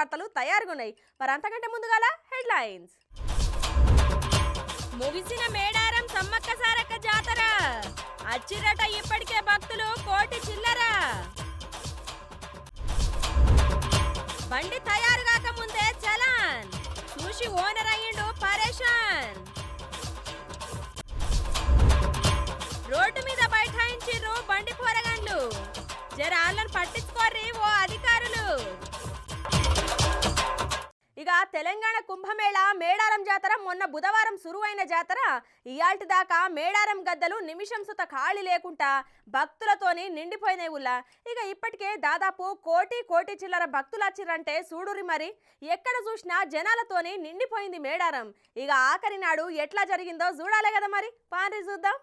వార్తలు తయారుగున్నాయి. మరి అంతకంటే ముందుగాల హెడ్లైన్స్. ముగిసిన మేడారం సమ్మక్క సారక్క జాతర అచ్చిరట ఇప్పటికే భక్తులు కోటి చిల్లర. బండి తయారు కాక ముందే చలాన్ చూసి ఓనర్ అయ్యిండు పరేషాన్. రోడ్డు మీద బైఠాయించిర్రు బండి పోరగాండ్లు, జర ఆళ్ళను పట్టించుకోర్రి ఓ అధికారులు. ఇక తెలంగాణ కుంభమేళా మేడారం జాతర మొన్న బుధవారం సురువైన జాతర ఇయాల్టి దాకా మేడారం గద్దలు నిమిషం సుత ఖాళీ లేకుండా భక్తులతోని నిండిపోయినాయి ఊళ్ళ. ఇక ఇప్పటికే దాదాపు కోటి చిల్లర భక్తులు వచ్చిర్రంటే చూడురి, మరి ఎక్కడ చూసినా జనాలతోని నిండిపోయింది మేడారం. ఇక ఆఖరి నాడు ఎట్లా జరిగిందో చూడాలి కదా, మరి పారి చూద్దాం.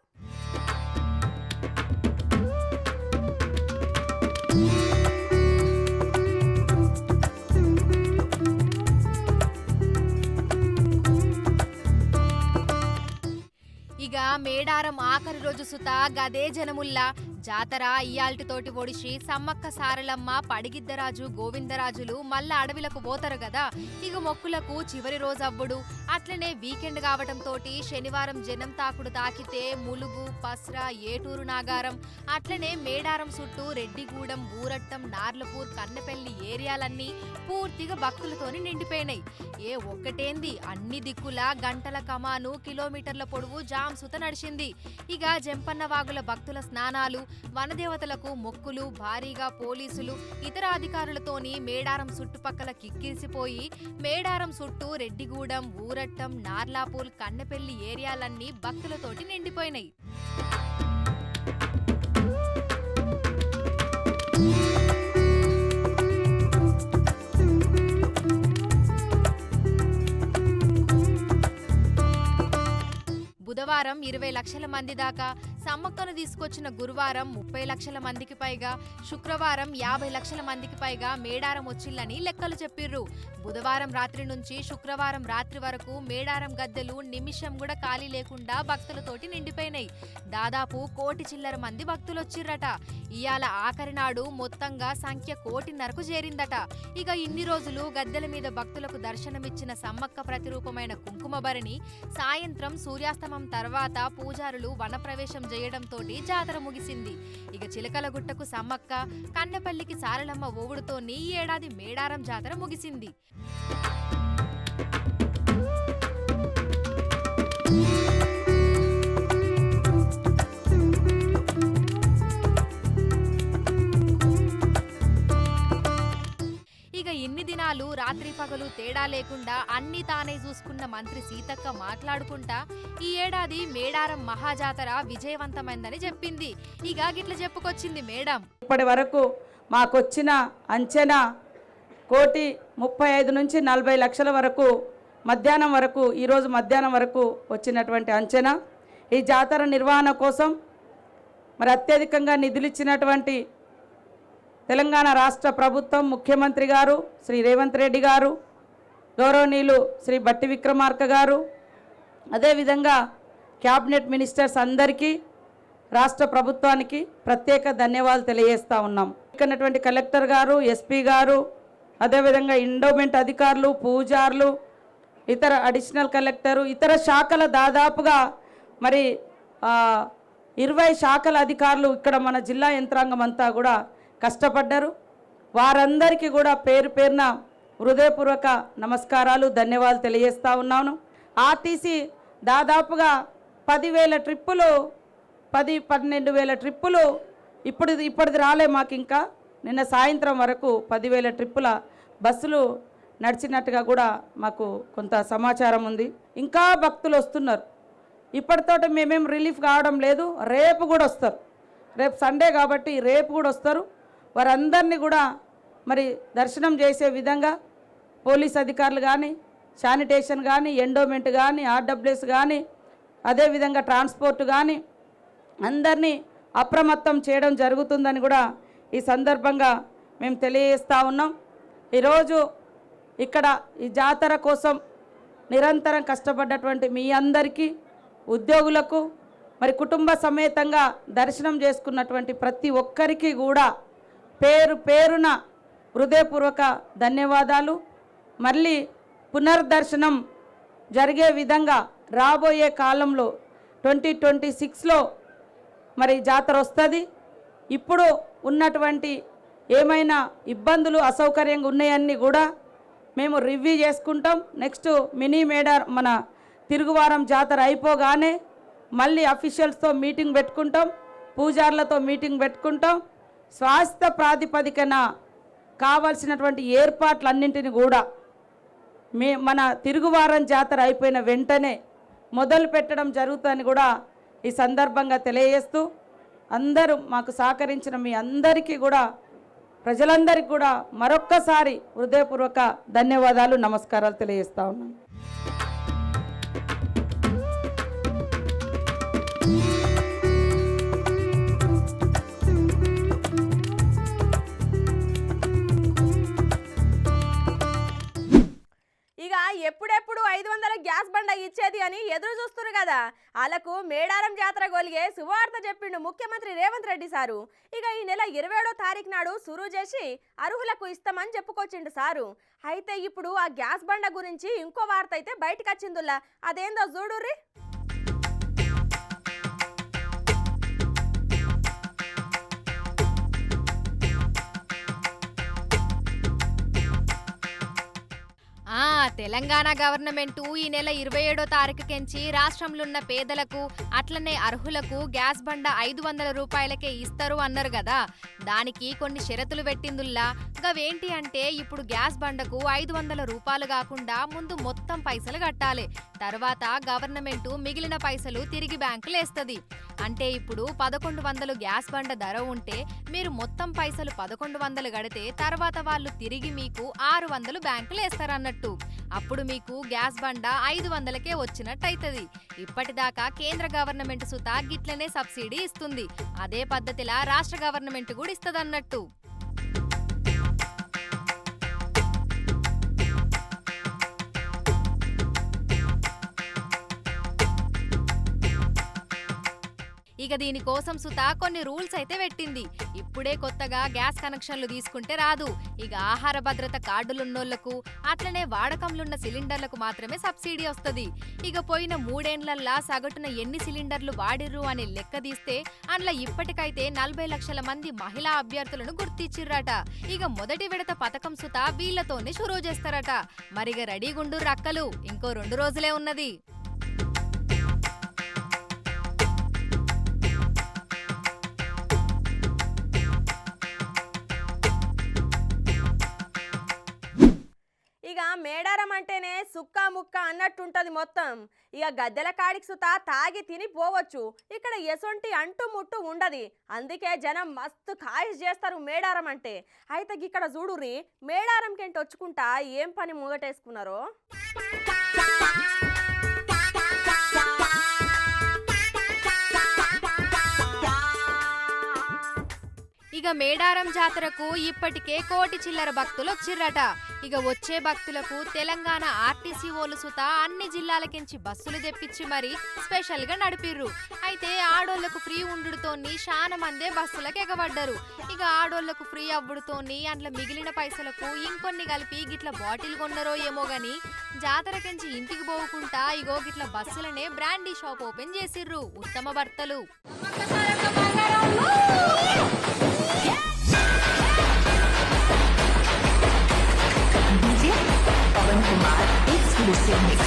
ఇక మేడారం ఆఖరి రోజు సుత గదే జనముల్లా జాతర ఇయాల్టితోటి ఒడిసి సమ్మక్క సారలమ్మ పడిగిద్దరాజు గోవిందరాజులు మళ్ళా అడవిలకు పోతారు కదా. ఇక మొక్కులకు చివరి రోజు అవ్వుడు, అట్లనే వీకెండ్ కావటంతో శనివారం జనం తాకుడు తాకితే ములుగు, పస్రా, ఏటూరు నాగారం, అట్లనే మేడారం చుట్టూ రెడ్డిగూడెం, ఊరట్టం, నార్లపూర్, కన్నెపల్లి ఏరియాలన్నీ పూర్తిగా భక్తులతోని నిండిపోయినాయి. ఏ ఒక్కటేంది అన్ని దిక్కులా గంటల కమాను కిలోమీటర్ల పొడవు జామ్ సుత నడిచింది. ఇక జంపన్న వాగుల భక్తుల స్నానాలు, వనదేవతలకు మొక్కులు, భారీగా పోలీసులు ఇతర అధికారులతోని మేడారం చుట్టుపక్కల కిక్కిరిసిపోయి మేడారం చుట్టూ రెడ్డిగూడెం, ఊరట్టం, నార్లాపూల్, కన్నెపల్లి ఏరియాలన్నీ భక్తులతోటి నిండిపోయినాయి. బుధవారం 20 లక్షల మంది దాకా, సమ్మక్కను తీసుకొచ్చిన గురువారం 30 లక్షల మందికి పైగా, శుక్రవారం 50 లక్షల మందికి పైగా మేడారం వచ్చిల్లని లెక్కలు చెప్పిర్రు. బుధవారం రాత్రి నుంచి శుక్రవారం రాత్రి వరకు మేడారం గద్దెలు నిమిషం కూడా ఖాళీ లేకుండా భక్తులతోటి నిండిపోయినాయి. దాదాపు కోటి చిల్లర మంది భక్తులు వచ్చిర్రట. ఇయాల ఆఖరి నాడు మొత్తంగా సంఖ్య 1.5 చేరిందట. ఇక ఇన్ని రోజులు గద్దెల మీద భక్తులకు దర్శనమిచ్చిన సమ్మక్క ప్రతిరూపమైన కుంకుమభరణి సాయంత్రం సూర్యాస్తమం తర్వాత పూజారులు వనప్రవేశం చేయడంతో జాతర ముగిసింది. ఇక చిలకలగుట్టకు సమ్మక్క, కన్నెపల్లికి సారలమ్మ ఓవుడుతోని ఈ ఏడాది మేడారం జాతర ముగిసింది. ఇక ఇన్ని దినాలు రాత్రి పగలు తేడా లేకుండా అన్ని తానే చూసుకున్న మంత్రి సీతక్క మాట్లాడుకుంటా ఈ ఏడాది మేడారం మహాజాతర విజయవంతమైందని చెప్పింది. ఇక గిట్ల చెప్పుకొచ్చింది మేడం. ఇప్పటి వరకు మాకొచ్చిన అంచనా 1,35 నుంచి 40 లక్షల వరకు మధ్యాహ్నం వరకు, ఈరోజు మధ్యాహ్నం వరకు వచ్చినటువంటి అంచనా. ఈ జాతర నిర్వహణ కోసం మరి అత్యధికంగా నిధులు ఇచ్చినటువంటి తెలంగాణ రాష్ట్ర ప్రభుత్వం, ముఖ్యమంత్రి గారు శ్రీ రేవంత్ రెడ్డి గారు, గౌరవనీయులు శ్రీ బట్టి విక్రమార్క గారు, అదేవిధంగా క్యాబినెట్ మినిస్టర్స్ అందరికీ, రాష్ట్ర ప్రభుత్వానికి ప్రత్యేక ధన్యవాదాలు తెలియజేస్తూ ఉన్నాం. ఇక్కడటువంటి కలెక్టర్ గారు, ఎస్పీ గారు, అదేవిధంగా ఎండోమెంట్ అధికారులు, పూజారులు, ఇతర అడిషనల్ కలెక్టరు, ఇతర శాఖల దాదాపుగా మరి 20 శాఖల అధికారులు ఇక్కడ మన జిల్లా యంత్రాంగం అంతా కూడా కష్టపడ్డారు. వారందరికీ కూడా పేరు పేరున హృదయపూర్వక నమస్కారాలు, ధన్యవాదాలు తెలియజేస్తూ ఉన్నాను. ఆర్టీసీ దాదాపుగా 10,000 ట్రిప్పులు, 12,000 ట్రిప్పులు ఇప్పటిది రాలే మాకు. ఇంకా నిన్న సాయంత్రం వరకు 10,000 ట్రిప్పుల బస్సులు నడిచినట్టుగా కూడా మాకు కొంత సమాచారం ఉంది. ఇంకా భక్తులు వస్తున్నారు. ఇప్పటితోటి మేమేం రిలీఫ్ కావడం లేదు. రేపు కూడా వస్తారు. రేపు సండే కాబట్టి రేపు కూడా వస్తారు. వారందరినీ కూడా మరి దర్శనం చేసే విధంగా పోలీస్ అధికారులు కానీ, శానిటేషన్ కానీ, ఎండోమెంట్ కానీ, ఆర్డబ్ల్యూఎస్ కానీ, అదేవిధంగా ట్రాన్స్పోర్ట్ కానీ అందరినీ అప్రమత్తం చేయడం జరుగుతుందని కూడా ఈ సందర్భంగా మేము తెలియజేస్తూ ఉన్నాం. ఈరోజు ఇక్కడ ఈ జాతర కోసం నిరంతరం కష్టపడ్డటువంటి మీ అందరికీ, ఉద్యోగులకు, మరి కుటుంబ సమేతంగా దర్శనం చేసుకున్నటువంటి ప్రతి ఒక్కరికి కూడా పేరు పేరున హృదయపూర్వక ధన్యవాదాలు. మళ్ళీ పునర్దర్శనం జరిగే విధంగా రాబోయే కాలంలో 2026లో మరి జాతర వస్తుంది. ఇప్పుడు ఉన్నటువంటి ఏమైనా ఇబ్బందులు అసౌకర్యంగా ఉన్నాయన్నీ కూడా మేము రివ్యూ చేసుకుంటాం. నెక్స్ట్ మినీ మేడారం మన తిరుగువారం జాతర అయిపోగానే మళ్ళీ అఫీషియల్స్తో మీటింగ్ పెట్టుకుంటాం, పూజార్లతో మీటింగ్ పెట్టుకుంటాం. స్వాస్థ్య ప్రాతిపదికన కావాల్సినటువంటి ఏర్పాట్లన్నింటినీ కూడా మన తిరుగువారం జాతర అయిపోయిన వెంటనే మొదలు పెట్టడం జరుగుతుందని కూడా ఈ సందర్భంగా తెలియజేస్తూ, అందరూ మాకు సహకరించిన మీ అందరికీ కూడా, ప్రజలందరికీ కూడా మరొక్కసారి హృదయపూర్వక ధన్యవాదాలు, నమస్కారాలు తెలియజేస్తా ఉన్నాను. ఇక ఎప్పుడెప్పుడు 500 గ్యాస్ బండ ఇచ్చేది అని ఎదురు చూస్తున్నారు కదా. వాళ్ళకు మేడారం జాతర గొలిగే శుభవార్త చెప్పిండు ముఖ్యమంత్రి రేవంత్ రెడ్డి సారు. ఇక ఈ నెల 27వ తారీఖు నాడు సురు చేసి అర్హులకు ఇస్తామని చెప్పుకొచ్చిండు సారు. అయితే ఇప్పుడు ఆ గ్యాస్ బండ గురించి ఇంకో వార్త అయితే బయటకు వచ్చిందుల్లా. అదేందో చూడుర్రి. తెలంగాణ గవర్నమెంటు ఈ నెల 27వ తారీఖుకెంచి రాష్ట్రంలో ఉన్న పేదలకు అట్లనే అర్హులకు గ్యాస్ బండ 500 రూపాయలకే ఇస్తారు అన్నారు కదా. దానికి కొన్ని షరతులు పెట్టిందుల్లా. గవేంటి అంటే ఇప్పుడు గ్యాస్ బండకు 500 రూపాయలు కాకుండా ముందు మొత్తం పైసలు కట్టాలి. తర్వాత గవర్నమెంటు మిగిలిన పైసలు తిరిగి బ్యాంకులు వేస్తుంది. అంటే ఇప్పుడు 1100 గ్యాస్ బండ ధర ఉంటే మీరు మొత్తం పైసలు 1100 కడితే తర్వాత వాళ్ళు తిరిగి మీకు 600 బ్యాంకులు వేస్తారన్నట్టు. అప్పుడు మీకు గ్యాస్ బండ 500కే వచ్చినట్టయితది. ఇప్పటిదాకా కేంద్ర గవర్నమెంట్ సుతా గిట్లనే సబ్సిడీ ఇస్తుంది. అదే పద్ధతిలా రాష్ట్ర గవర్నమెంట్ కూడా ఇస్తదన్నట్టు. ఇక దీనికోసం సుతా కొన్ని రూల్స్ అయితే పెట్టింది. ఇప్పుడే కొత్తగా గ్యాస్ కనెక్షన్లు తీసుకుంటే రాదు. ఇక ఆహార భద్రత కార్డులున్నోళ్లకు అట్లనే వాడకంలున్న సిలిండర్లకు మాత్రమే సబ్సిడీ వస్తుంది. ఇక పోయిన 3 ఏళ్లల్లా సగటున ఎన్ని సిలిండర్లు వాడిర్రు అని లెక్క తీస్తే అందులో ఇప్పటికైతే 40 లక్షల మంది మహిళా అభ్యర్థులను గుర్తించిర్రట. ఇక మొదటి విడత పథకం సుతా వీళ్లతోనే షురూ చేస్తారట. మరిగ రెడీగుండు రక్కలు, ఇంకో 2 రోజులే ఉన్నది. ఇక మేడారం అంటేనే సుక్క ముక్క అన్నట్టుంటది మొత్తం. ఇక గద్దెల కాడికి సుతా తాగి తిని పోవచ్చు. ఇక్కడ ఎసొంటి అంటు ముట్టు ఉండది. అందుకే జనం మస్తు ఖాయిష్ చేస్తారు మేడారం అంటే. అయితే ఇక్కడ చూడుర్రి, మేడారంకేంటి వచ్చుకుంటా ఏం పని ముంగటేసుకున్నారో. ఇక మేడారం జాతరకు ఇప్పటికే 1 కోటి చిల్లర భక్తులు వచ్చిర్రట. ఇక వచ్చే భక్తులకు తెలంగాణ ఆర్టీసీ ఓలు సుతా అన్ని జిల్లాలకించి బస్సులు తెప్పించి మరి స్పెషల్ గా నడిపిర్రు. అయితే ఆడోళ్లకు ఫ్రీ ఉండుతోని చాలా మందే బస్సులకు ఎగబడ్డారు. ఇక ఆడోళ్లకు ఫ్రీ అవ్వడుతోని అందులో మిగిలిన పైసలకు ఇంకొన్ని కలిపి గిట్ల బాటిల్ కొన్నరో ఏమో గాని జాతరకించి ఇంటికి పోకుండా ఇగో గిట్ల బస్సులనే బ్రాండీ షాప్ ఓపెన్ చేసిర్రు ఉత్తమ భర్తలు. Pawan Kumar exclusive mix.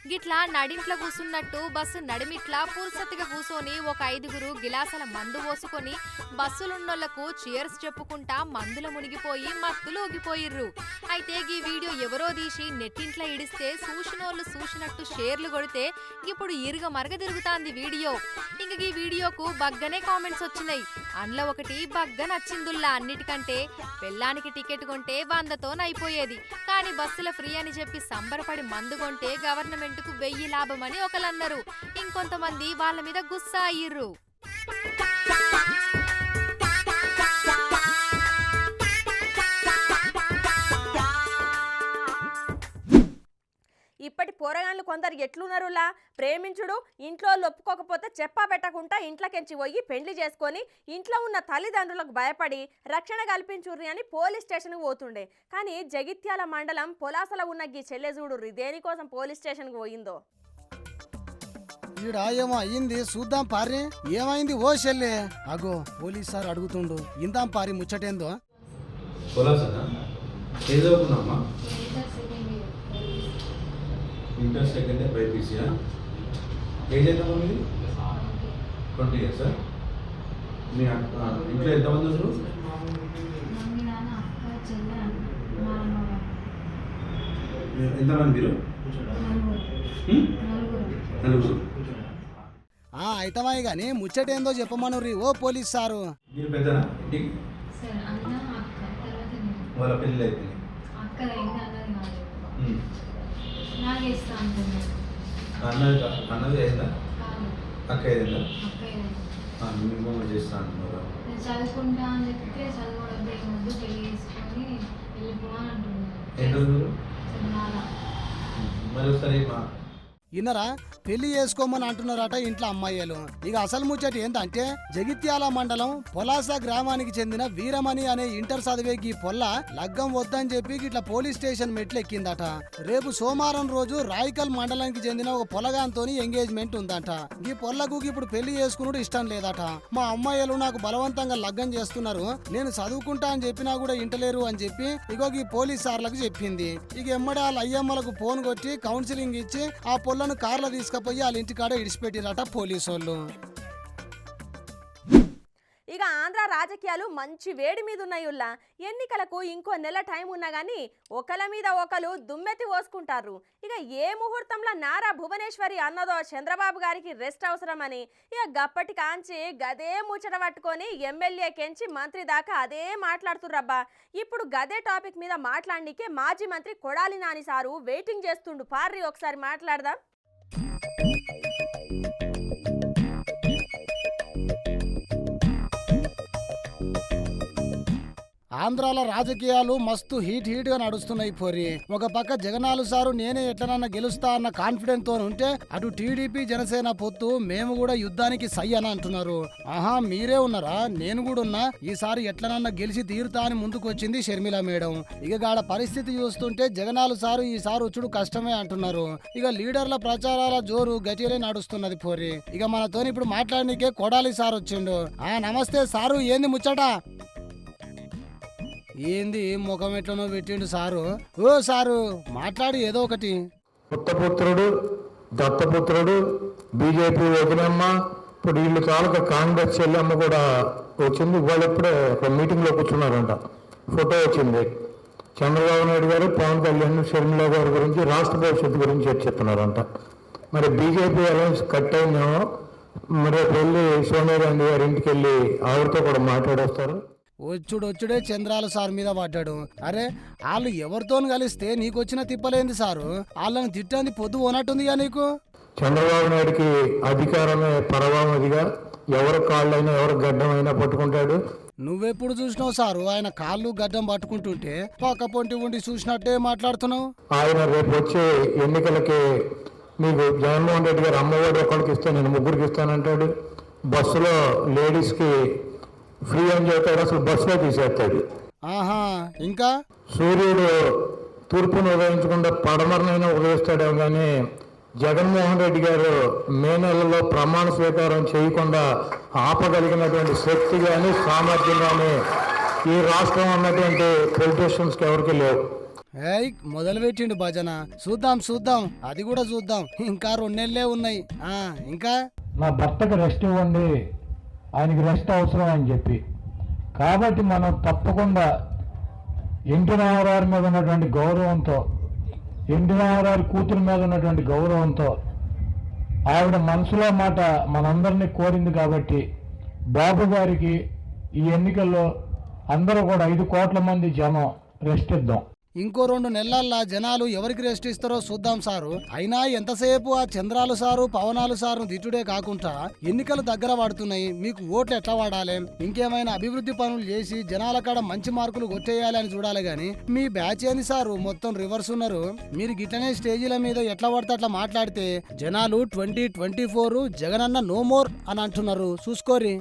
గిట్లా నడింట్లో కూసున్నట్టు బస్సు నడిమిట్లా పురుసతిగా కూసోని ఒక 5గురు గిలాసల మందు పోసుకొని బస్సులున్నోళ్లకు చియర్స్ చెప్పుకుంటా మందుల మునిగిపోయి మత్తులు ఊగిపోయిర్రు. అయితే ఈ వీడియో ఎవరో తీసి నెట్టింట్లో ఇడిస్తే చూసినోళ్ళు చూసినట్టు షేర్లు కొడితే ఇప్పుడు ఇరుగ మరగ తిరుగుతాంది వీడియో. ఇంక ఈ వీడియోకు బగ్గనే కామెంట్స్ వచ్చినాయి. అందులో ఒకటి బగ్గ నచ్చిందుల్లా అన్నిటికంటే పెళ్ళానికి టికెట్ కొంటే 100తో అయిపోయేది, కానీ బస్సుల ఫ్రీ అని చెప్పి సంబరపడి మందు కొంటే గవర్నమెంట్ 1000 లాభమని ఒకళ్ళన్నారు. ఇంకొంతమంది వాళ్ళ మీద గుస్సా అయ్యిర్రు. ఇప్పటి పోరగాన్లు కొందరు ఎట్లున్నారులా ప్రేమించుడు ఇంట్లో ఒప్పుకోకపోతే చెప్పా పెట్టకుండా ఇంట్లోకెంచి పోయి పెండ్లి చేసుకొని ఇంట్లో ఉన్న తల్లిదండ్రులకు భయపడి రక్షణ కల్పించుర్రి అని పోలీస్ స్టేషన్కి పోతుండే. కానీ జగిత్యాల మండలం పొలాసల ఉన్న ఈ చెల్లె చూడుర్రి దేనికోసం పోలీస్ స్టేషన్కి పోయిందో. ఈడ ఏమో అయ్యింది చూద్దాం పారి. ఏమైంది ఓ చెల్లె? అగో పోలీస్ సార్ అడుగుతుండు, ఇందాం పారి ముచ్చటేందో. Inter second year BiPC. Age ఎంత మీది? 20 years. మీ ఇంట్లో ఎంతమంది ఉంటారు? ఎంతమంది మీరు? నలుగురు. అయితమాయి గాని ముచ్చటేందో చెప్పమనుర్రి ఓ పోలీస్ సారు. మీరు పెద్దనా ఇంటికి? వాళ్ళ పెళ్ళి అయిపోయింది. అన్నది అయిందా? అక్క అయిందా? మిమ్మల్ని చేస్తా అంటున్నారు. చదువుకుంటా అని చెప్తే చదువుకోవడం ముందు పెళ్లి చేసుకొని వెళ్ళిపోవని అంటున్నారు. ఏంటో మరి ఒకసారి ఇన్నరా పెళ్లి చేసుకోమని అంటున్నారట ఇంట్లో అమ్మాయిలు. ఇక అసలు ముచ్చట ఏంటంటే జగిత్యాల మండలం పొలాస గ్రామానికి చెందిన వీరమణి అనే ఇంటర్ చదివేకి పొల్ల లగ్గం వద్దని చెప్పి ఇట్లా పోలీస్ స్టేషన్ మెట్లు ఎక్కిందట. రేపు సోమవారం రోజు రాయికల్ మండలానికి చెందిన ఒక పొలగాంతోని ఎంగేజ్మెంట్ ఉందట. ఈ పొల్లకు ఇప్పుడు పెళ్లి చేసుకున్నట్టు ఇష్టం లేదట. మా అమ్మాయిలు నాకు బలవంతంగా లగ్గం చేస్తున్నారు, నేను చదువుకుంటా అని చెప్పినా కూడా ఇంటలేరు అని చెప్పి ఇగో ఈ పోలీస్ సార్లకు చెప్పింది. ఇక ఎమ్మడే వాళ్ళ అయ్యమ్మలకు ఫోన్ కొట్టి కౌన్సిలింగ్ ఇచ్చి ఆ పొల్లను కార్లో తీసుకుపోయి వాళ్ళ ఇంటికాడ ఇడిచిపెట్టిరట పోలీసు వాళ్ళు. ఇక ఆంధ్ర రాజకీయాలు మంచి వేడి మీద ఉన్నాయుల్లా. ఎన్నికలకు ఇంకో నెల టైం ఉన్నా కానీ ఒకల మీద ఒకరు దుమ్మెత్తి పోసుకుంటారు. ఇక ఏ ముహూర్తంలో నారా భువనేశ్వరి అన్నదో చంద్రబాబు గారికి రెస్ట్ అవసరమని ఇక గప్పటి కాంచి గదే ముచ్చట పట్టుకొని ఎమ్మెల్యే కెంచి మంత్రి దాకా అదే మాట్లాడుతుర్రబ్బా. ఇప్పుడు గదే టాపిక్ మీద మాట్లాడనీకే మాజీ మంత్రి కొడాలి నాని సారు వెయిటింగ్ చేస్తుండు. పార్రి ఒకసారి మాట్లాడదాం. ఆంధ్రాల రాజకీయాలు మస్తు హీట్ గా నడుస్తున్నాయి పోరి. ఒక పక్క జగనాలు సారు నేనే ఎట్లనన్నా గెలుస్తా అన్న కాన్ఫిడెంట్ తో ఉంటే అటు టీడీపీ జనసేన పొత్తు మేము కూడా యుద్ధానికి సై అని అంటున్నారు. ఆహా మీరే ఉన్నారా? నేను కూడా ఉన్నా, ఈసారి ఎట్లనన్నా గెలిచి తీరుతా అని ముందుకు వచ్చింది షర్మిల మేడం. ఇక గాడ పరిస్థితి చూస్తుంటే జగనాలు సారు ఈసారి వచ్చుడు కష్టమే అంటున్నారు. ఇక లీడర్ల ప్రచారాల జోరు గట్టిగానే నడుస్తున్నది పోరి. ఇక మనతోని ఇప్పుడు మాట్లాడనీకే కొడాలి సార్ వచ్చిండు. నమస్తే సారు, ఏంది ముచ్చట? ఏంది ముఖం ఎట్లనో పెట్టిండు సారు? ఓ సారు మాట్లాడి ఏదో ఒకటి. పుత్తపుత్రుడు దత్తపుత్రుడు బీజేపీ వదినమ్మ, ఇప్పుడు వీళ్ళు తాలూకా కాంగ్రెస్ చెల్లెమ్మ కూడా వచ్చింది. వాళ్ళు ఇప్పుడే ఒక మీటింగ్లో కూర్చున్నారంట. ఫోటో వచ్చింది. చంద్రబాబు నాయుడు గారు, పవన్ కళ్యాణ్, షర్మిల గారి గురించి, రాష్ట్ర భవిష్యత్తు గురించి చర్చిస్తున్నారంట. మరి బీజేపీ అలయన్స్ కట్ అయిందేమో. మరి వెళ్ళి సోనియా గాంధీ గారి ఇంటికి వెళ్ళి ఆవిడతో కూడా మాట్లాడొస్తారు. వచ్చుడే చంద్రాల సార్ మీద పడ్డాడు. అరే వాళ్ళు ఎవరితో కలిస్తే నీకు వచ్చిన తిప్పలేంది సారు? వాళ్ళని తిట్టంది పొద్దు పోనట్టుందిగా నీకు. చంద్రబాబు నాయుడికి అధికారమే పరమావధిగా, ఎవరి కాళ్ళైనా ఎవరి గడ్డమైనా పట్టుకుంటాడు. నువ్వెప్పుడు చూసినావు సారు ఆయన కాళ్ళు గడ్డం పట్టుకుంటుంటే? పక్క పొంటి ఉండి చూసినట్టే మాట్లాడుతున్నావు. ఆయన రేపు వచ్చే ఎన్నికలకి మీకు జగన్మోహన్ రెడ్డి గారు అమ్మఒడి ఒకరికి ఇస్తే నేను ముగ్గురికి ఇస్తానంటాడు. బస్సులో లేడీస్కి ఫ్రీ అని చెప్తాడు, అసలు బస్సులో తీసేస్తాడు. ఆహా ఇంకా సూర్యుడు తూర్పును ఉదయించకుండా పడమరనైనా ఉదయిస్తాడేమో కానీ జగన్మోహన్ రెడ్డి గారు మే నెలలో ప్రమాణ స్వీకారం చేయకుండా ఆపగలిగినటువంటి శక్తి కానీ సామర్థ్యం కానీ ఈ రాష్ట్రం ఉన్నటువంటి పొలిటీషియన్స్కి ఎవరికి లేవు. మొదలు పెట్టిండు భజన. చూద్దాం అది కూడా చూద్దాం. ఇంకా 2 నెలలే ఉన్నాయి. ఇంకా నా భర్తకు రెస్ట్ ఇవ్వండి, ఆయనకి రెస్ట్ అవసరం అని చెప్పి. కాబట్టి మనం తప్పకుండా ఎన్టీ రామారావు మీద ఉన్నటువంటి గౌరవంతో, ఎన్టీ రామారావు కూతురు మీద ఉన్నటువంటి గౌరవంతో ఆవిడ మనసులో మాట మనందరినీ కోరింది కాబట్టి బాబు గారికి ఈ ఎన్నికల్లో అందరూ కూడా 5 కోట్ల మంది జనం రెస్ట్ ఇద్దాం. ఇంకో 2 నెలల్లో జనాలు ఎవరికి రెస్ట్ ఇస్తారో చూద్దాం సారు. అయినా ఎంతసేపు ఆ చంద్రాలు సారు పవనాలు సారు తిట్టుడే కాకుండా ఎన్నికలు దగ్గర పడుతున్నాయి, మీకు ఓట్లు ఎట్లా వాడాలి, ఇంకేమైనా అభివృద్ధి పనులు చేసి జనాల కాడ మంచి మార్కులు కొట్టేయాలి అని చూడాలి గాని మీ బ్యాచ్ ఏంది సారు మొత్తం రివర్స్ ఉన్నారు. మీరు గిట్లనే స్టేజీల మీద ఎట్లా పడితే అట్లా మాట్లాడితే జనాలు 2024 జగనన్న నో మోర్ అని అంటున్నారు, చూసుకోరి.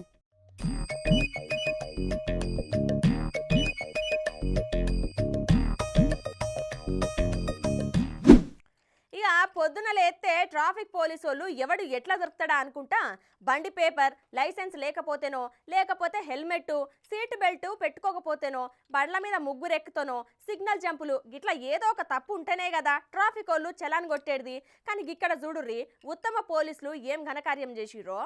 ఇక పొద్దున లేస్తే ట్రాఫిక్ పోలీసు వాళ్ళు ఎవడు ఎట్లా దొరుకుతాడా అనుకుంటా బండి పేపర్ లైసెన్స్ లేకపోతేనో, లేకపోతే హెల్మెట్ సీట్ బెల్ట్ పెట్టుకోకపోతేనో, బండ్ల మీద ముగ్గురెక్కుతోనో, సిగ్నల్ జంపులు గిట్లా ఏదో ఒక తప్పు ఉంటేనే కదా ట్రాఫిక్ వాళ్ళు చలాన్ కొట్టేది. కానీ ఇక్కడ చూడుర్రి ఉత్తమ పోలీసులు ఏం ఘనకార్యం చేసిరో.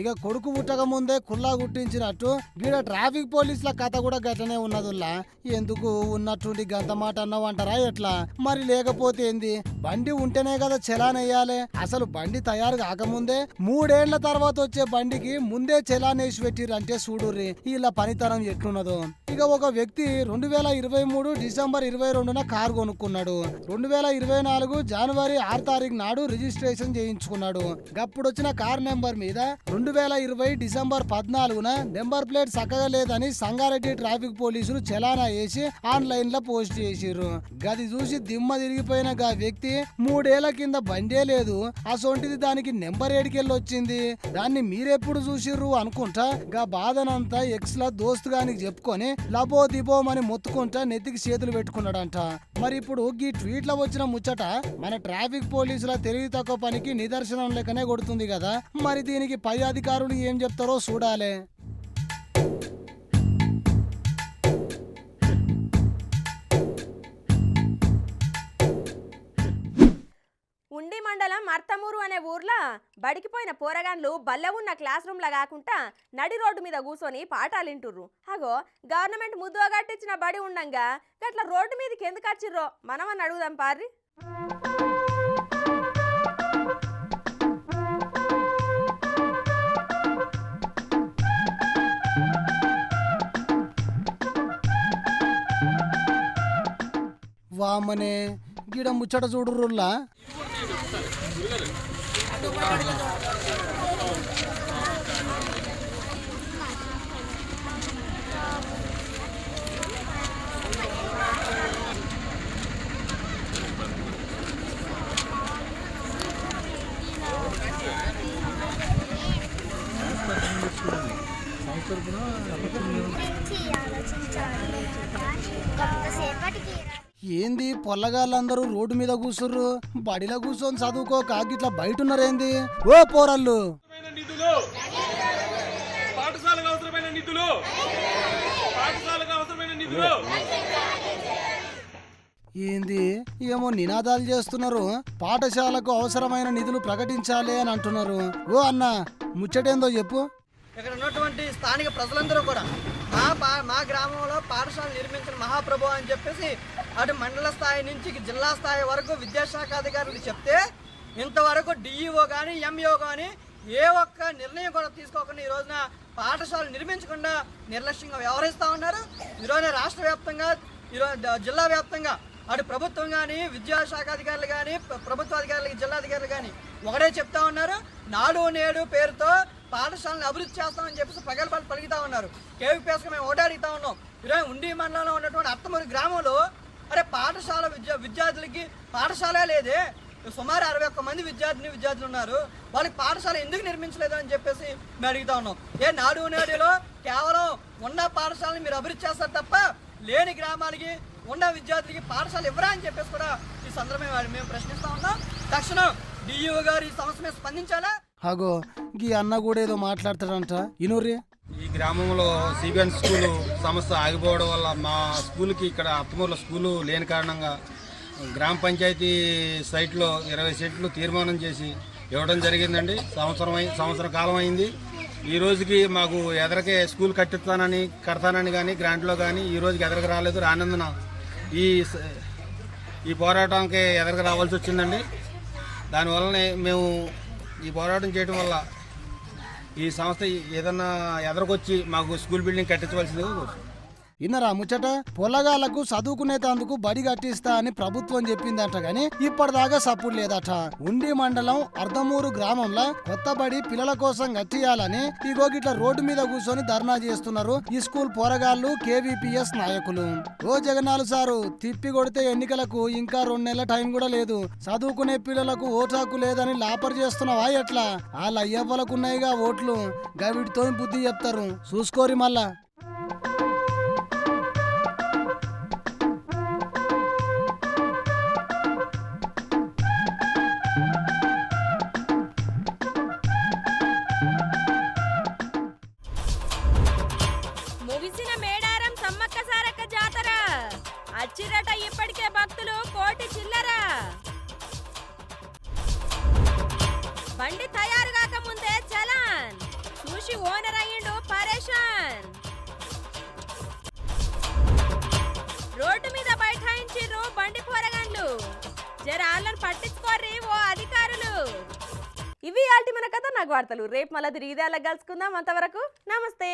ఇక కొడుకు పుట్టక ముందే కుల్లా గుట్టించినట్టు గీడ ట్రాఫిక్ పోలీసుల కథ కూడా గట్లనే ఉన్నదుల్లా. ఎందుకు ఉన్నట్టుండి గంత మాట అన్నావంటారా ఎట్లా? మరి లేకపోతే ఏంది, బండి ఉంటేనే కదా చలాన్ వేయాలి. అసలు బండి తయారు కాకముందే 3 ఏళ్ల తర్వాత వచ్చే బండికి ముందే చలాన్ వేసి పెట్టిరంటే చూడుర్రి ఇలా పనితనం ఎట్లున్నదో. ఇక ఒక వ్యక్తి 2023 డిసెంబర్ 22న కారు కొనుక్కున్నాడు. 2024 జనవరి 6 తారీఖు నాడు రిజిస్ట్రేషన్ చేయించుకున్నాడు. గప్పుడొచ్చిన కార్ నెంబర్ మీద 2020 డిసెంబర్ 14న నెంబర్ ప్లేట్ చక్కగా లేదని సంగారెడ్డి ట్రాఫిక్ పోలీసులు చలానా వేసి ఆన్లైన్ లో పోస్ట్ చేసిర్రు. గది చూసి దిమ్మ తిరిగిపోయిన గా వ్యక్తి 3 ఏళ్ల కింద బండే లేదు, అసొంటిది దానికి నెంబర్ ఏడికెళ్ళి వచ్చింది, దాన్ని మీరెప్పుడు చూసిర్రు అనుకుంటా గా బాధనంతా ఎక్స్ లా దోస్తుగానికి చెప్పుకొని లబో దిబోమని మొత్తుకుంటా నెత్తికి చేతులు పెట్టుకున్నాడంట. మరి ఇప్పుడు ఈ ట్వీట్ లో వచ్చిన ముచ్చట మన ట్రాఫిక్ పోలీసుల తెలివి తక్కువ పనికి నిదర్శనం లెక్కనే కొడుతుంది కదా. మరి దీనికి పై అధికారులు ఏం చెప్తారో చూడాలి. ఉండి మండలం అర్తమూరు అనే ఊర్లో బడికిపోయిన పోరగాన్లు బల్లె ఉన్న క్లాస్ రూమ్లా కాకుండా నడి రోడ్డు మీద కూర్చొని పాఠాలింటుర్రు. అగో గవర్నమెంట్ ముద్దుగా కట్టించిన బడి ఉండంగా గట్ల రోడ్డు మీదకి ఎందుకు వచ్చిర్రో మనమని అడుగుదాం పార్రి. వామనే గిడ ముచ్చట చూడుర్రుల్లా. ఏంది పొల్లగాళ్ళందరూ రోడ్డు మీద కూర్చుర్రు, బడిలో కూర్చొని చదువుకోక గిట్లా బయట ఉన్నారేంది? ఓ పోరళ్ళు, ఏంది ఏమో నినాదాలు చేస్తున్నారు, పాఠశాలకు అవసరమైన నిధులు ప్రకటించాలి అని అంటున్నారు. ఓ అన్న ముచ్చటేందో చెప్పు. ఇక్కడ ఉన్నటువంటి స్థానిక ప్రజలందరూ కూడా మా గ్రామంలో పాఠశాల నిర్మించిన మహాప్రభు అని చెప్పేసి అటు మండల స్థాయి నుంచి జిల్లా స్థాయి వరకు విద్యాశాఖ అధికారులు చెప్తే ఇంతవరకు డిఈఓ కానీ ఎంఈఓ కానీ ఏ ఒక్క నిర్ణయం కూడా తీసుకోకుండా ఈ రోజున పాఠశాల నిర్మించకుండా నిర్లక్ష్యంగా వ్యవహరిస్తూ ఉన్నారు. ఈరోజు రాష్ట్ర వ్యాప్తంగా ఈరోజు జిల్లా వ్యాప్తంగా అటు ప్రభుత్వం కానీ విద్యాశాఖ అధికారులు కానీ ప్రభుత్వ అధికారులకి జిల్లా అధికారులు కానీ ఒకటే చెప్తా ఉన్నారు, నాడు నేడు పేరుతో పాఠశాలను అభివృద్ధి చేస్తామని చెప్పేసి ప్రగల్భాలు పలుకుతా ఉన్నారు. కేవీపీఎస్గా మేము ఒకటే అడుగుతా ఉన్నాం. ఈరోజు ఉండి మండలంలో ఉన్నటువంటి అర్తమూరు గ్రామంలో అరే పాఠశాల విద్యార్థులకి పాఠశాలే లేదే, సుమారు 61 మంది విద్యార్థులు ఉన్నారు, వాళ్ళకి పాఠశాల ఎందుకు నిర్మించలేదు అని చెప్పేసి మేము అడుగుతా ఉన్నాం. నాడు నేడులో కేవలం ఉన్న పాఠశాలని మీరు అభివృద్ధి చేస్తారు తప్ప లేని గ్రామాలకి ఉన్న విద్యార్థులకి పాఠశాల ఇవ్వరా అని చెప్పేసి కూడా ఈ సందర్భంగా మేము ప్రశ్నిస్తా ఉన్నాం. తక్షణం డిఈఓ గారు ఈ సమస్య మీద స్పందించాలా. అగో గీ అన్న కూడా ఏదో మాట్లాడతాడంట ఇనూరి. ఈ గ్రామంలో సిబిఎన్ స్కూలు సమస్య ఆగిపోవడం వల్ల మా స్కూల్కి ఇక్కడ అత్తమూరులో స్కూలు లేని కారణంగా గ్రామ పంచాయతీ సైట్లో 20 సెంట్లు తీర్మానం చేసి ఇవ్వడం జరిగిందండి. సంవత్సర కాలం అయింది. ఈ రోజుకి మాకు ఎదరకే స్కూల్ కడతానని కానీ గ్రాంట్లో కానీ ఈ రోజుకి ఎదరకు రాలేదు. రానందున ఈ పోరాటానికి ఎదరకు రావాల్సి వచ్చిందండి. దానివల్లనే మేము ఈ పోరాటం చేయడం వల్ల ఈ సంస్థ ఏదన్నా ఎదరకొచ్చి మాకు స్కూల్ బిల్డింగ్ కట్టించవలసిందిగా కోరుతున్నాం. ఇన్నరా ముచ్చట పొలగాళ్లకు చదువుకునేటందుకు బడి కట్టిస్తా అని ప్రభుత్వం చెప్పిందట గాని ఇప్పటిదాకా సప్పుడు లేదట. ఉండి మండలం అర్ధమూరు గ్రామంలో కొత్త బడి పిల్లల కోసం కట్టియాలని ఇగో గిట్ల రోడ్డు మీద కూర్చొని ధర్నా చేస్తున్నారు ఈ స్కూల్ పోరగాళ్లు కేవీపీఎస్ నాయకులు. ఓ జగన్నాలు సారు, తిప్పి కొడితే ఎన్నికలకు ఇంకా 2 నెలల టైం కూడా లేదు. చదువుకునే పిల్లలకు ఓటు హక్కు లేదని లాపర్ చేస్తున్నావా ఎట్లా? వాళ్ళ అయ్యవ్వలకున్నాయిగా ఓట్లు, గవిటితో బుద్ధి చెప్తారు చూసుకోరి మళ్ళా. ముగిసిన మేడారం సమ్మక్క సారక్క జాతర అచ్చిరట ఇప్పటికే భక్తులు కోటి చిల్లర. బండి తయారు కాక ముందే చలాన్ చూసి ఓనర్ అయ్యిండు పరేషాన్. రోడ్డు మీద బైఠాయించిర్రు బండి పోరగాండ్లు, జర ఆళ్ళను పట్టించుకోర్రి ఓ అధికారులు. ఇవి ఆల్టి మన కథ నాకు వార్తలు. రేపు మళ్ళీ తిరిగి ఇదే అలా కలుసుకుందాం. అంతవరకు నమస్తే.